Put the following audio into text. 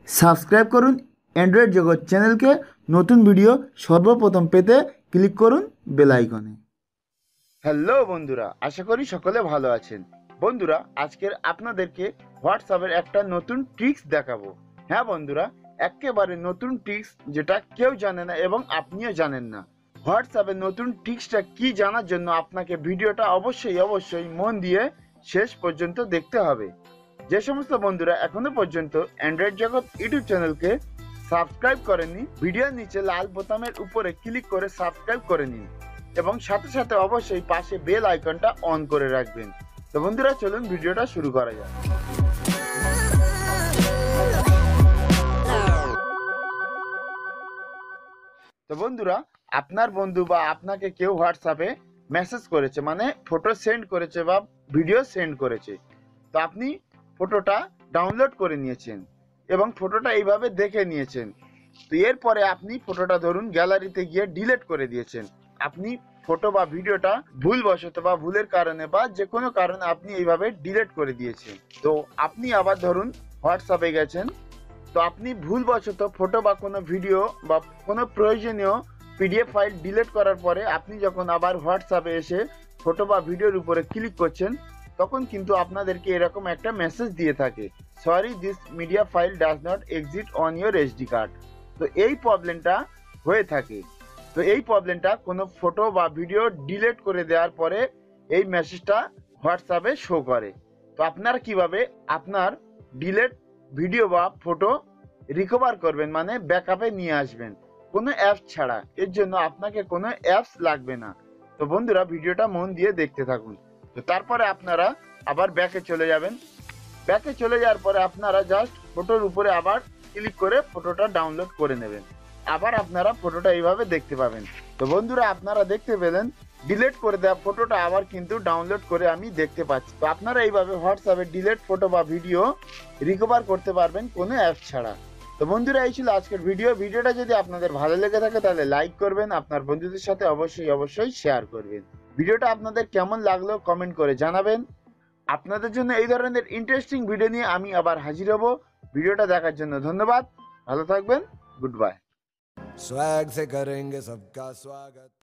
Subscribe করুন Android জগৎ চ্যানেলকে। নতুন ভিডিও সর্বপ্রথম পেতে ক্লিক করুন বেল আইকনে। হ্যালো বন্ধুরা, আশা করি সকলে ভালো আছেন। বন্ধুরা, আজকের আপনাদেরকে হোয়াটসঅ্যাপের একটা নতুন ট্রিক্স দেখাবো। হ্যাঁ বন্ধুরা, একেবারে নতুন ট্রিক্স, যেটা কেউ জানে না এবং আপনিও জানেন না। হোয়াটসঅ্যাপের নতুন ট্রিক্সটা কি জানার জন্য আপনাকে ভিডিওটা অবশ্যই মন দিয়ে শেষ পর্যন্ত দেখতে হবে। যে সমস্ত বন্ধুরা এখনো পর্যন্ত অ্যান্ড্রয়েড জগৎ ইউটিউব চ্যানেলকে সাবস্ক্রাইব করেননি, ভিডিওর নিচে লাল বোতামের উপরে ক্লিক করে সাবস্ক্রাইব করে নিন এবং সাথে সাথে অবশ্যই পাশে বেল আইকনটা অন করে রাখবেন। তো বন্ধুরা, চলুন ভিডিওটা শুরু করা যাক। তো বন্ধুরা, আপনার বন্ধু বা আপনাকে কেউ হোয়াটসঅ্যাপে মেসেজ করেছে, মানে ফটো সেন্ড করেছে বা ভিডিও সেন্ড করেছে। তো আপনি ফটোটা ডাউনলোড করে নিয়েছেন এবং ফটোটা এইভাবে দেখে নিয়েছেন। তো এরপরে আপনি ফটোটা ধরুন গ্যালারিতে গিয়ে ডিলিট করে দিয়েছেন। আপনি ফটো বা ভিডিওটা ভুলবশত বা ভুলের কারণে বা যে কোনো কারণে আপনি এইভাবে ডিলিট করে দিয়েছেন। তো আপনি আবার ধরুন হোয়াটসঅ্যাপে গেছেন, তো আপনি ভুলবশত ফটো বা কোনো ভিডিও বা কোনো প্রয়োজনীয় পিডিএফ ফাইল ডিলিট করার পরে আপনি যখন আবার হোয়াটসঅ্যাপে এসে ফটো বা ভিডিওর উপরে ক্লিক করছেন, তখন কিন্তু আপনাদেরকে এরকম একটা মেসেজ দিয়ে থাকে, sorry this media file does not exist on your SD card. তো এই প্রবলেমটা হয়ে থাকে। তো এই প্রবলেমটা কোনো ফটো বা ভিডিও ডিলিট করে দেওয়ার পরে এই মেসেজটা হোয়াটসঅ্যাপে শো করে। তো আপনারা কিভাবে আপনার ডিলিট ভিডিও বা ফটো রিকভার করবেন, মানে ব্যাকআপে নিয়ে আসবেন কোনো অ্যাপস ছাড়া। এর জন্য আপনাকে কোনো অ্যাপস লাগবে না। তো বন্ধুরা, ভিডিওটা মন দিয়ে দেখতে থাকুন। তো তারপরে আপনারা আবার ব্যাকে চলে যাবেন। ব্যাকে চলে যাওয়ার পরে আপনারা জাস্ট ফটোর উপরে আবার ক্লিক করে ফটোটা ডাউনলোড করে নেবেন। আবার আপনারা ফটোটা এইভাবে দেখতে পাবেন। তো বন্ধুরা, আপনারা দেখতে পেলেন ডিলিট করে দেওয়া ফটোটা আবার কিন্তু ডাউনলোড করে আমি দেখতে পাচ্ছি। তো আপনারা এইভাবে হোয়াটসঅ্যাপে ডিলিট ফটো বা ভিডিও রিকভার করতে পারবেন কোনো অ্যাপ ছাড়া। তো বন্ধুরা, এই ছিল আজকের ভিডিওটা যদি আপনাদের ভালো লেগে থাকে তাহলে লাইক করবেন, আপনার বন্ধুদের সাথে অবশ্যই শেয়ার করবেন। ভিডিওটা আপনাদের কেমন লাগলো কমেন্ট করে জানাবেন। আপনাদের জন্য এই ধরনের ইন্টারেস্টিং ভিডিও নিয়ে আমি আবার হাজির হব। ভিডিওটা দেখার জন্য ধন্যবাদ। ভালো থাকবেন। Good bye. स्वैग से करेंगे सबका स्वागत।